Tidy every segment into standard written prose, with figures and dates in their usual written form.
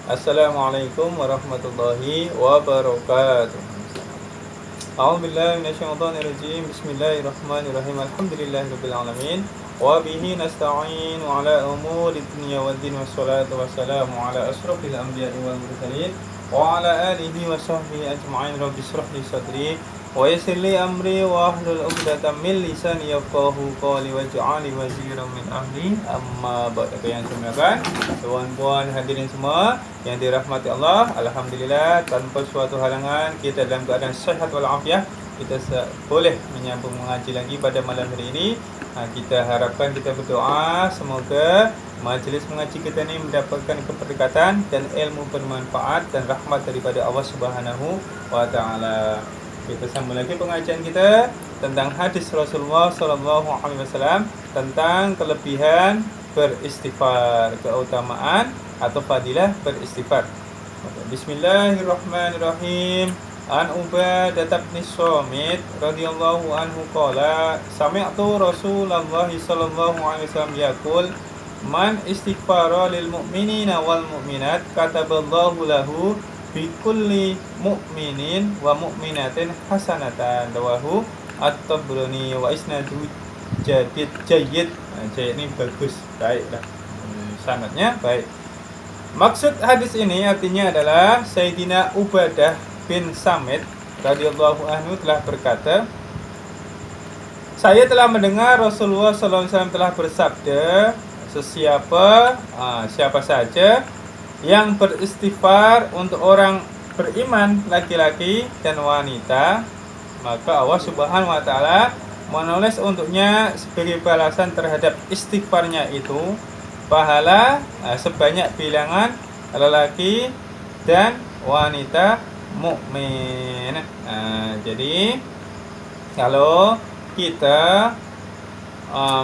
Assalamualaikum warahmatullahi wabarakatuh. A'udzubillahi minasyaitonirrajim. Bismillahirrahmanirrahim. Alhamdulillahirabbil alamin. Wa bihi nasta'in ala umuri dunya waddin wassalatu wassalamu ala asrofil anbiya'i wal mursalin wa ala alihi wa sahbihi ajma'in. Rabbi shrah li sadri wa yassir li amri wa hlul 'uqdatam min lisani yafqahu qawli waj'alni waziran min ahli. Amma ba'du. Yang semuakan tuan-puan hadirin semua yang dirahmati Allah, alhamdulillah tanpa suatu halangan kita dalam keadaan sihat walafiat, kita boleh menyambung mengaji lagi pada malam hari ini. Kita harapkan, kita berdoa semoga majlis mengaji kita ini mendapatkan keberkatan dan ilmu bermanfaat dan rahmat daripada Allah Subhanahu wa taala. Kita sambung lagi pengajian kita tentang hadis Rasulullah sallallahu alaihi wasallam tentang kelebihan beristighfar, keutamaan atau fadilah beristighfar. Bismillahirrahmanirrahim. An Ubadah bin Samit radhiyallahu anhu qala sami'tu Rasulullah sallallahu alaihi wasallam yaqul man istighfara lil mu'minina wal mu'minat kataballahu lahu bi kulli mu'minin wa mu'minatin hasanatan. Rawahu At-Tabrani wa isnadu jayyid. Jayyid ini bagus, baiklah, sanadnya baik. Maksud hadis ini artinya adalah Sayyidina Ubadah bin Samit radhiyallahu anhu telah berkata, saya telah mendengar Rasulullah SAW telah bersabda, siapa saja yang beristighfar untuk orang beriman laki-laki dan wanita, maka Allah Subhanahu wa taala menulis untuknya sebagai balasan terhadap istighfarnya itu pahala sebanyak bilangan lelaki dan wanita mukmin. Jadi kalau kita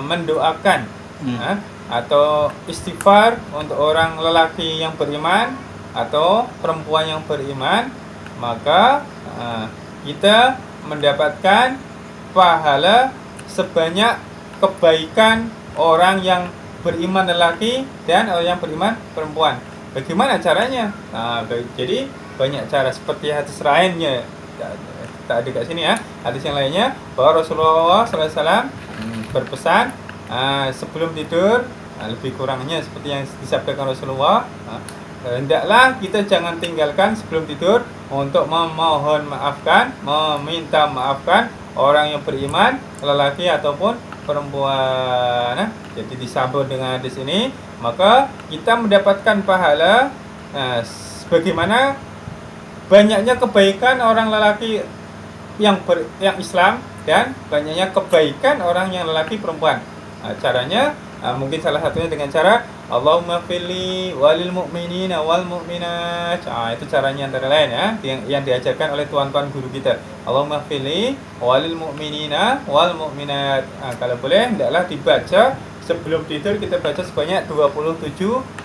mendoakan atau istighfar untuk orang lelaki yang beriman atau perempuan yang beriman, maka kita mendapatkan pahala sebanyak kebaikan orang yang beriman lelaki dan orang yang beriman perempuan. Bagaimana caranya? Jadi banyak cara, seperti hadis lainnya, tak ada kat sini ya. Hadis yang lainnya bahwa Rasulullah SAW berpesan sebelum tidur, lebih kurangnya seperti yang disabdakan Rasulullah, hendaklah kita jangan tinggalkan sebelum tidur untuk memohon maafkan, meminta maafkan orang yang beriman lelaki ataupun perempuan. Jadi disambung dengan hadis ini, maka kita mendapatkan pahala sebagaimana banyaknya kebaikan orang lelaki yang Islam dan banyaknya kebaikan orang yang lelaki perempuan. Caranya mungkin salah satunya dengan cara Allahumma fili walil mu'minina wal mu'minat. Itu caranya antara lain ya, yang diajarkan oleh tuan-tuan guru kita. Allahumma fili walil mu'minina wal mu'minat. Kalau boleh hendaklah dibaca sebelum tidur, kita baca sebanyak 27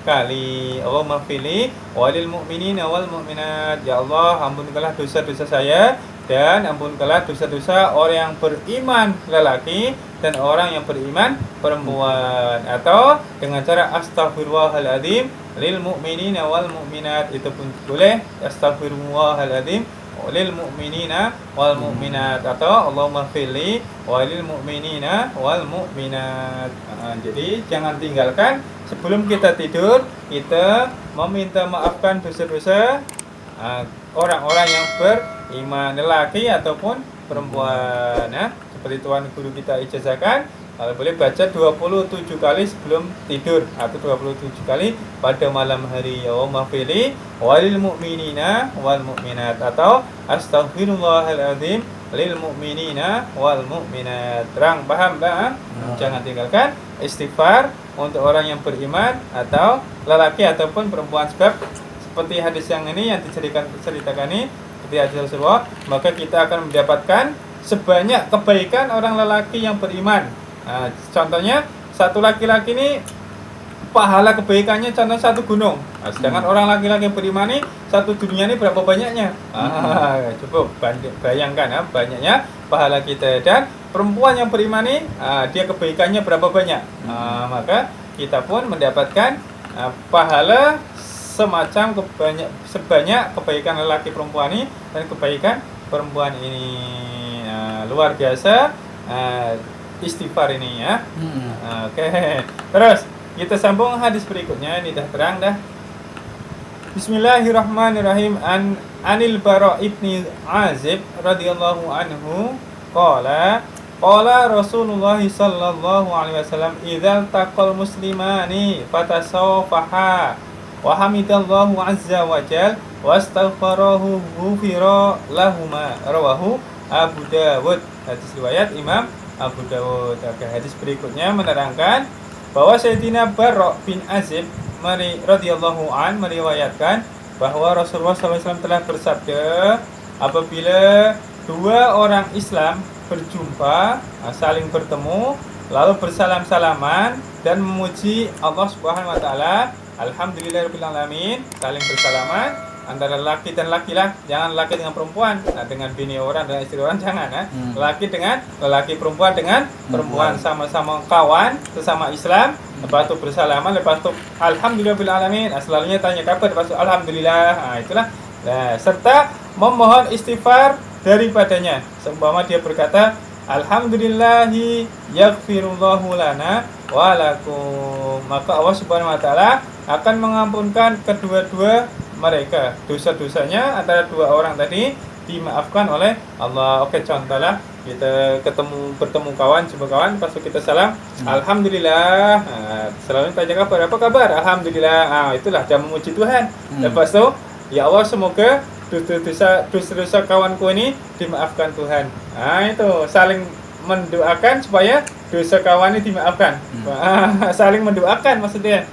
kali. Allahumma fili walil mu'minina wal mu'minat. Ya Allah, ampunkanlah dosa-dosa saya dan ampunkanlah dosa-dosa orang yang beriman lelaki dan orang yang beriman perempuan. Atau dengan cara astaghfirullahaladzim lil mu'minina wal mu'minat, itu pun boleh. Astaghfirullahaladzim lil mu'minina wal mu'minat, atau Allahumma fili walil mu'minina wal mu'minat. Jadi jangan tinggalkan sebelum kita tidur, kita meminta maafkan dosa-dosa orang-orang yang beriman lelaki ataupun perempuan. Seperti tuan guru kita ijazahkan, kalau boleh baca 27 kali sebelum tidur atau 27 kali pada malam hari. Allahumma fili walil mu'minina wal mu'minat, atau astaghfirullahaladzim lil mu'minina wal mu'minat. Terang, paham tak? Jangan tinggalkan istighfar untuk orang yang beriman atau lelaki ataupun perempuan. Sebab seperti hadis yang ini yang diceritakan ini, seperti hadis Rasulullah, maka kita akan mendapatkan sebanyak kebaikan orang lelaki yang beriman. Contohnya satu laki-laki ini pahala kebaikannya contoh satu gunung. Sedangkan orang laki-laki yang beriman ini satu dunia ini berapa banyaknya? Cukup bayangkan banyaknya pahala kita. Dan perempuan yang beriman ini dia kebaikannya berapa banyak? Maka kita pun mendapatkan pahala sebanyak kebaikan lelaki perempuan ini dan kebaikan perempuan ini. Luar biasa istighfar ini ya. Oke. Terus kita sambung hadis berikutnya, ini dah terang dah. Bismillahirrahmanirrahim. Anil Bara ibni Azib radhiyallahu anhu qala Rasulullah sallallahu alaihi wasallam idzal taqal muslimani fatasafaha wa hamidallahu azza wa jal wastaghfarahu ghufira lahuma, rawahu Abu Dawud. Hadis riwayat Imam Abu Dawud. Oke, hadis berikutnya menerangkan bahwa Sayyidina Bara bin Azib radhiyallahu an meriwayatkan bahwa Rasulullah SAW telah bersabda, apabila dua orang Islam berjumpa, saling bertemu, lalu bersalam-salaman dan memuji Allah Subhanahu wa taala, alhamdulillahirabbil alamin, saling bersalaman antara laki dan laki lah, jangan laki dengan perempuan, dengan bini orang dan istri orang jangan ya. Laki dengan lelaki, perempuan dengan perempuan, sama-sama kawan, sesama Islam, lepas itu bersalaman, lepas itu alhamdulillahirabbil alamin, selalunya tanya kabar, lepas itu alhamdulillah, itulah. Nah, serta memohon istighfar daripadanya, seumpama dia berkata alhamdulillahi yaghfirullahu lana wa lakum, maka Allah Subhanahu wa taala akan mengampunkan kedua-dua mereka, dosa-dosanya antara dua orang tadi dimaafkan oleh Allah. Oke, contohlah kita bertemu kawan, jumpa kawan, pas kita salam, alhamdulillah. Selalu tanya kabar, apa kabar? Alhamdulillah. Itulah dia memuji Tuhan. Lepas itu, ya Allah, semoga dosa-dosa kawanku ini dimaafkan Tuhan. Itu saling mendoakan supaya dosa kawan ini dimaafkan. Saling mendoakan maksudnya.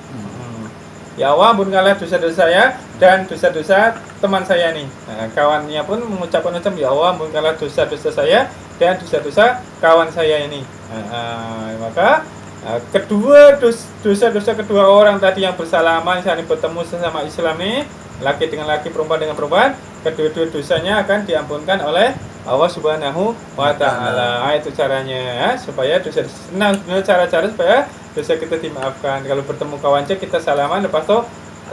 Ya Allah, ampunilah dosa-dosa saya dan dosa-dosa teman saya nih. Kawannya pun mengucapkan ya Allah, ampunilah dosa-dosa saya dan dosa-dosa kawan saya ini. Maka kedua dosa-dosa kedua orang tadi yang bersalaman, saling bertemu sesama Islam nih, laki dengan laki, perempuan dengan perempuan, kedua-dua dosanya akan diampunkan oleh Allah Subhanahu wa taala. Itu caranya ya, supaya dosa cara-cara supaya dosa kita dimaafkan. Kalau bertemu kawan cek, kita salaman, lepas itu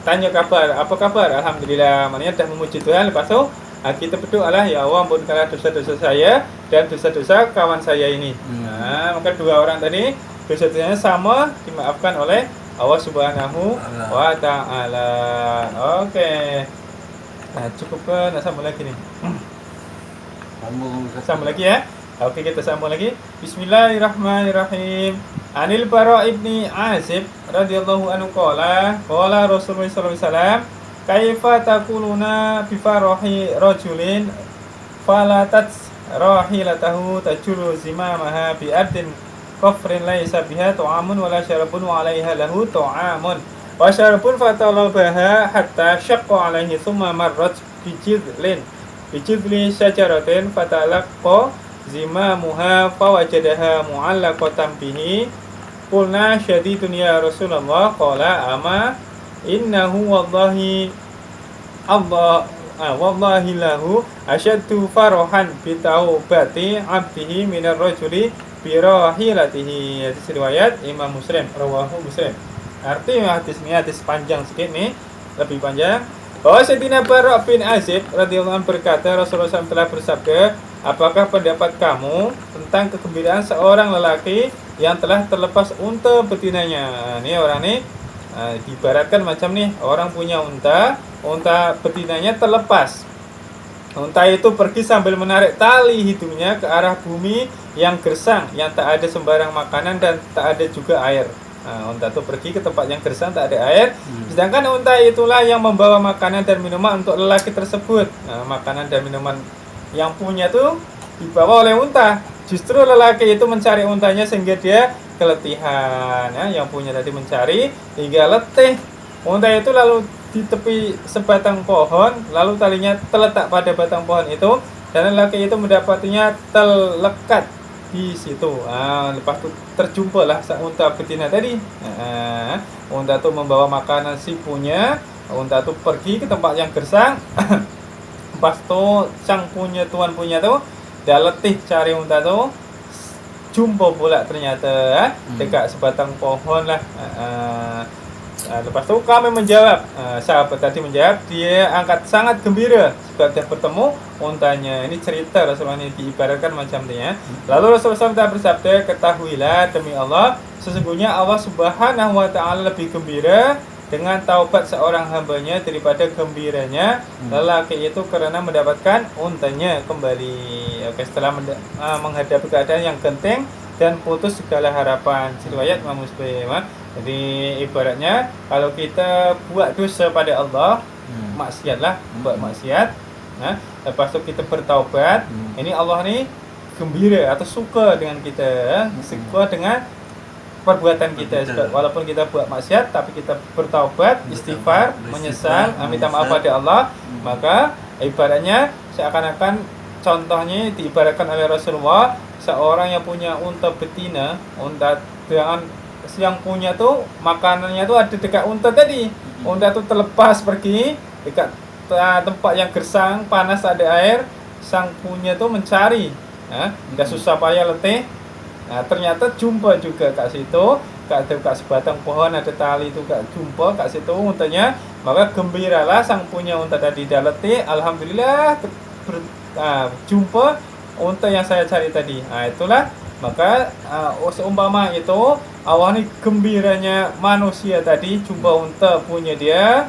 tanya kabar, apa kabar? Alhamdulillah, maknanya dah memuji Tuhan. Lepas itu kita berdoa lah, ya Allah, ampunkanlah dosa-dosa saya dan dosa-dosa kawan saya ini. Maka dua orang tadi dosa-dosanya sama dimaafkan oleh Allah Subhanahu wa taala. Oke. Cukup ke nak sambung lagi nih. Sambung lagi ya. Oke, kita sambung lagi. Bismillahirrahmanirrahim. Anil Bara ibni Azib radhiyallahu anhu qala Rasulullah sallallahu alaihi wasallam, kaifa taquluna bi farahi rajulin falatat rahilatahu tajuru zimamaha bi ardin kafrin laisa biha ta'amun wala syarabun wa 'alaiha lahu ta'amun wa syarabun fatalabaha hatta syaqqa 'alaihi thumma marrat bi jidli syajaratin fatalaqqa zimamuha fawajadaha mu'allaqatan bihi. Qulna syadidun ya Rasulullah, qala ama innahu wallahi wallahi lahu asyaddu farahan bi taubati 'abdihi minar rajuli bi rahilatihi. Hadis riwayat Imam Muslim, rawahu Muslim. Arti hadis ini hadis panjang sedikit nih, lebih panjang. Bahwa Sayyidina Bara bin Azib radhiyallahu anhu berkata, Rasulullah SAW telah bersabda, apakah pendapat kamu tentang kegembiraan seorang lelaki yang telah terlepas unta betinanya? Ini orang ini diibaratkan macam nih, orang punya unta betinanya terlepas. Unta itu pergi sambil menarik tali hidungnya ke arah bumi yang gersang, yang tak ada sembarang makanan dan tak ada juga air. Unta itu pergi ke tempat yang gersang, tak ada air. Sedangkan unta itulah yang membawa makanan dan minuman untuk lelaki tersebut. Makanan dan minuman yang punya tuh dibawa oleh unta. Justru lelaki itu mencari untanya sehingga dia keletihan. Yang punya tadi mencari hingga letih. Unta itu lalu di tepi sebatang pohon, lalu talinya terletak pada batang pohon itu, dan lelaki itu mendapatinya terlekat di situ. Lepas itu terjumpalah unta betina tadi. Unta itu membawa makanan si punya. Unta itu pergi ke tempat yang gersang. Lepas itu sang punya, tuan punya tuh dah letih cari unta tuh, jumpa pula ternyata dekat sebatang pohon lah. Lepas itu kami menjawab, sahabat tadi menjawab, dia angkat sangat gembira sebab dia bertemu untanya. Ini cerita Rasulullah ini diibaratkan macam ini ya. Lalu Rasulullah SAW bersabda, ketahuilah demi Allah, sesungguhnya Allah Subhanahu wa Ta'ala lebih gembira dengan taubat seorang hambanya daripada gembiranya lelaki itu karena mendapatkan untanya kembali. Oke, setelah menghadapi keadaan yang genting dan putus segala harapan. Riwayat Imam Muslim. Jadi ibaratnya kalau kita buat dosa pada Allah, maksiat lah, buat maksiat. Nah, lepas itu kita bertaubat, ini Allah nih gembira atau suka dengan kita, suka dengan perbuatan kita. Walaupun kita buat maksiat, tapi kita bertaubat, istighfar, menyesal, minta maaf pada Allah, maka ibaratnya seakan-akan contohnya diibaratkan oleh Rasulullah, seorang yang punya unta betina, unta dengan yang punya tuh makanannya tuh ada dekat unta tadi. Unta tuh terlepas pergi dekat tempat yang gersang, panas, ada air. Sang punya tuh mencari, udah susah payah letih. Nah, ternyata jumpa juga kat situ, kat sebatang pohon ada tali itu, kat jumpa kat situ untanya. Maka gembiralah sang punya unta tadi, dah letih, alhamdulillah jumpa unta yang saya cari tadi. Nah, itulah maka seumpama itu Allah ini gembiranya manusia tadi jumpa unta punya dia,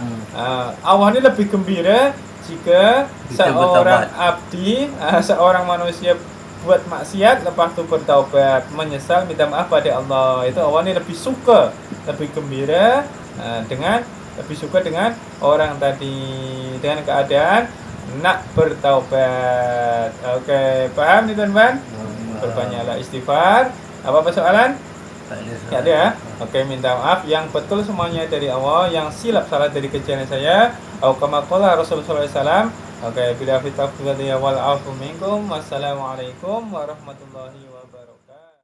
Allah ini lebih gembira jika seorang abdi, seorang manusia buat maksiat lepas itu bertaubat, menyesal, minta maaf pada Allah. Itu Allah ini lebih suka, lebih gembira lebih suka dengan orang tadi dengan keadaan nak bertaubat. Oke, paham nih teman-teman? Berbanyaklah istighfar. Apa persoalan? Tak ada ya? Oke, minta maaf. Yang betul semuanya dari Allah, yang silap salah dari kejadian saya. Kama qala Rasulullah SAW. Oke, bila fitafil wal afu minkum. Wassalamualaikum warahmatullahi wabarakatuh.